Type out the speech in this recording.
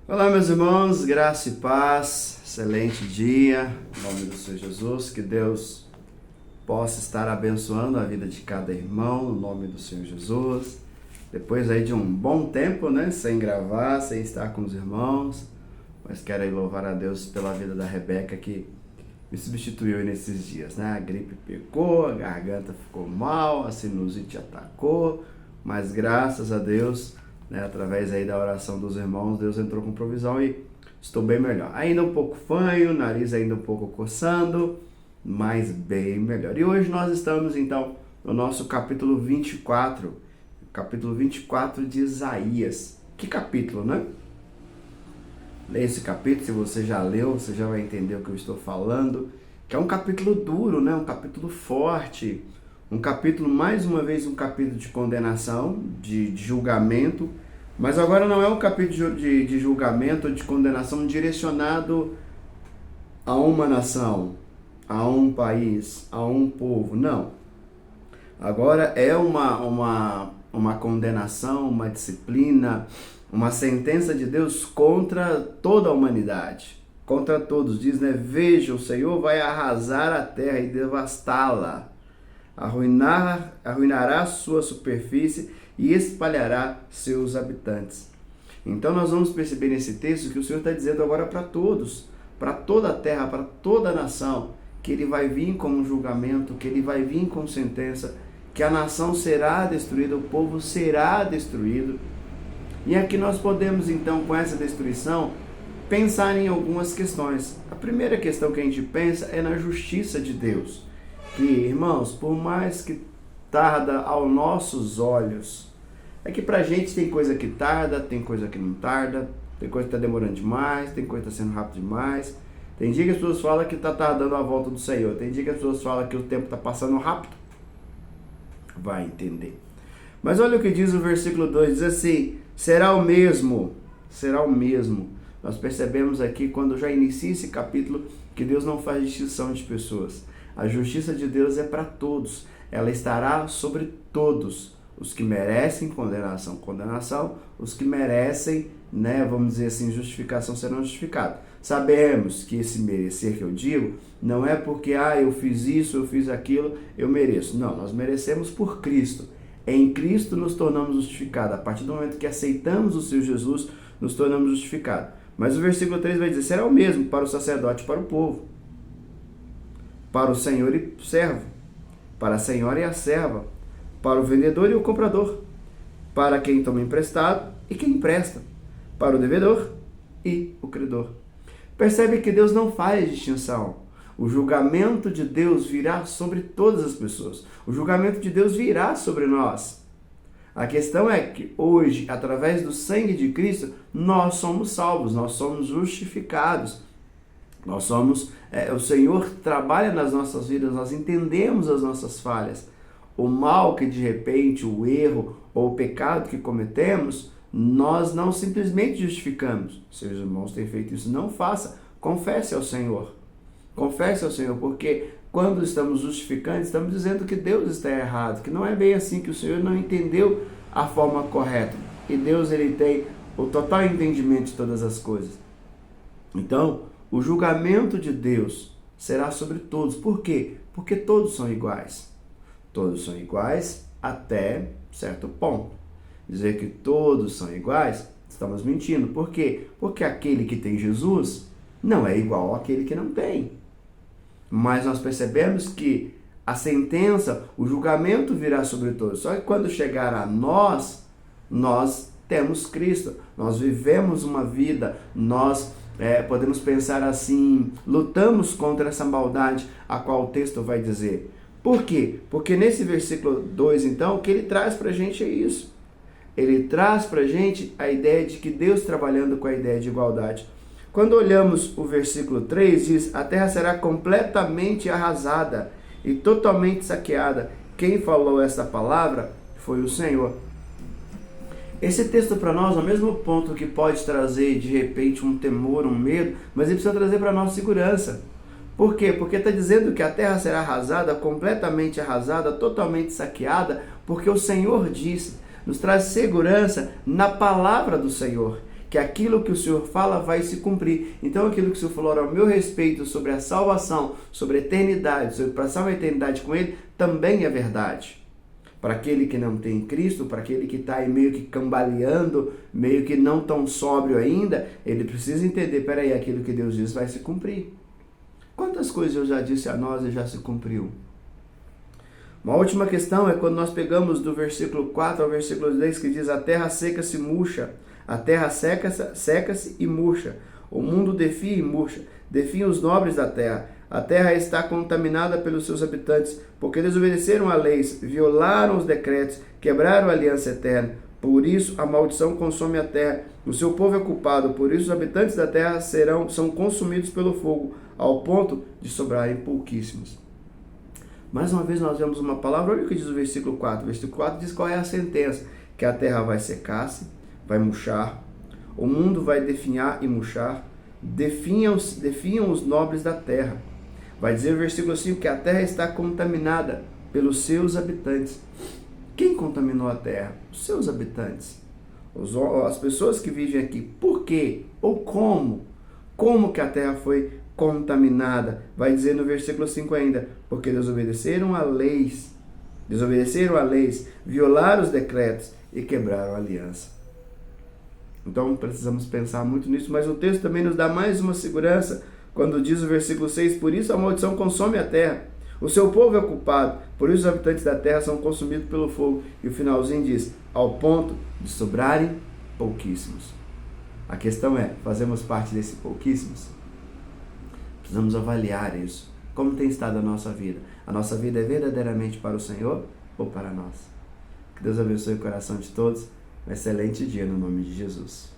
Olá, meus irmãos, graça e paz, excelente dia, em nome do Senhor Jesus, que Deus possa estar abençoando a vida de cada irmão, no nome do Senhor Jesus. Depois aí de um bom tempo, sem gravar, sem estar com os irmãos, mas quero aí louvar a Deus pela vida da Rebeca, que me substituiu nesses dias, A gripe pegou, a garganta ficou mal, a sinusite atacou, mas graças a Deus, através aí da oração dos irmãos, Deus entrou com provisão e estou bem melhor. Ainda um pouco fanho, nariz ainda um pouco coçando, mas bem melhor. E hoje nós estamos então no nosso capítulo 24 de Isaías. Que capítulo, né? Leia esse capítulo, se você já leu, você já vai entender o que eu estou falando, que é um capítulo duro, um capítulo forte, um capítulo, mais uma vez, um capítulo de condenação, de julgamento, mas agora não é um capítulo de julgamento ou de condenação direcionado a uma nação, a um país, a um povo, não. Agora é uma condenação, uma disciplina, uma sentença de Deus contra toda a humanidade, contra todos. Diz, veja, o Senhor vai arrasar a terra e devastá-la, arruinará sua superfície e espalhará seus habitantes. Então nós vamos perceber nesse texto que o Senhor está dizendo agora para todos, para toda a terra, para toda a nação, que Ele vai vir com um julgamento, que Ele vai vir com sentença, que a nação será destruída, o povo será destruído. E aqui nós podemos então, com essa destruição, pensar em algumas questões. A primeira questão que a gente pensa é na justiça de Deus. Que, irmãos, por mais que tarda aos nossos olhos, é que pra gente tem coisa que tarda, tem coisa que não tarda, tem coisa que está demorando demais, tem coisa que está sendo rápido demais. Tem dia que as pessoas falam que está tardando a volta do Senhor, tem dia que as pessoas falam que o tempo está passando rápido. Vai entender. Mas olha o que diz o versículo 2, diz assim, será o mesmo. Nós percebemos aqui, quando já inicia esse capítulo, que Deus não faz distinção de pessoas. A justiça de Deus é para todos. Ela estará sobre todos. Os que merecem condenação, os que merecem, vamos dizer assim, justificação serão justificados. Sabemos que esse merecer que eu digo, não é porque, eu fiz isso, eu fiz aquilo, eu mereço. Não, nós merecemos por Cristo. Em Cristo nos tornamos justificados. A partir do momento que aceitamos o Senhor Jesus, nos tornamos justificados. Mas o versículo 3 vai dizer, será o mesmo para o sacerdote e para o povo, para o senhor e o servo, para a senhora e a serva, para o vendedor e o comprador, para quem toma emprestado e quem empresta, para o devedor e o credor. Percebe que Deus não faz distinção. O julgamento de Deus virá sobre todas as pessoas. O julgamento de Deus virá sobre nós. A questão é que hoje, através do sangue de Cristo, nós somos salvos, nós somos justificados. Nós somos, o Senhor trabalha nas nossas vidas, nós entendemos as nossas falhas. O mal que de repente, o erro ou o pecado que cometemos, nós não simplesmente justificamos. Se os irmãos têm feito isso, não faça. Confesse ao Senhor. Confesse ao Senhor, porque quando estamos justificando, estamos dizendo que Deus está errado, que não é bem assim, que o Senhor não entendeu a forma correta. E Deus, Ele tem o total entendimento de todas as coisas. Então, o julgamento de Deus será sobre todos. Por quê? Porque todos são iguais. Todos são iguais até certo ponto. Dizer que todos são iguais, estamos mentindo. Por quê? Porque aquele que tem Jesus não é igual àquele que não tem. Mas nós percebemos que a sentença, o julgamento virá sobre todos. Só que quando chegar a nós, nós temos Cristo. Nós vivemos uma vida, nós podemos pensar assim, lutamos contra essa maldade a qual o texto vai dizer. Por quê? Porque nesse versículo 2, então, o que ele traz para a gente é isso. Ele traz para a gente a ideia de que Deus trabalhando com a ideia de igualdade. Quando olhamos o versículo 3, diz, a terra será completamente arrasada e totalmente saqueada. Quem falou essa palavra foi o Senhor. Esse texto para nós, ao mesmo ponto que pode trazer de repente um temor, um medo, mas ele precisa trazer para nós segurança. Por quê? Porque está dizendo que a terra será arrasada, completamente arrasada, totalmente saqueada, porque o Senhor disse, nos traz segurança na palavra do Senhor, que aquilo que o Senhor fala vai se cumprir. Então aquilo que o Senhor falou ao meu respeito sobre a salvação, sobre a eternidade, sobre passar uma eternidade com Ele, também é verdade. Para aquele que não tem Cristo, para aquele que está aí meio que cambaleando, meio que não tão sóbrio ainda, ele precisa entender, peraí, aquilo que Deus diz vai se cumprir. Quantas coisas eu já disse a nós e já se cumpriu? Uma última questão é quando nós pegamos do versículo 4 ao versículo 10, que diz: a terra seca-se e murcha, a terra seca-se e murcha, o mundo defia e murcha, defiam os nobres da terra. A terra está contaminada pelos seus habitantes, porque desobedeceram a leis, violaram os decretos, quebraram a aliança eterna. Por isso a maldição consome a terra, o seu povo é culpado, por isso os habitantes da terra são consumidos pelo fogo, ao ponto de sobrarem pouquíssimos. Mais uma vez nós vemos uma palavra, olha o que diz o versículo 4. O versículo 4 diz qual é a sentença: que a terra vai secar-se, vai murchar, o mundo vai definhar e murchar, definham os nobres da terra. Vai dizer o versículo 5 que a terra está contaminada pelos seus habitantes. Quem contaminou a terra? Os seus habitantes. As pessoas que vivem aqui. Por quê? Ou como? Como que a terra foi contaminada? Vai dizer no versículo 5 ainda: porque desobedeceram a leis, violaram os decretos e quebraram a aliança. Então precisamos pensar muito nisso, mas o texto também nos dá mais uma segurança, quando diz o versículo 6, por isso a maldição consome a terra, o seu povo é culpado, por isso os habitantes da terra são consumidos pelo fogo. E o finalzinho diz, ao ponto de sobrarem pouquíssimos. A questão é, fazemos parte desses pouquíssimos? Precisamos avaliar isso. Como tem estado a nossa vida? A nossa vida é verdadeiramente para o Senhor ou para nós? Que Deus abençoe o coração de todos. Um excelente dia no nome de Jesus.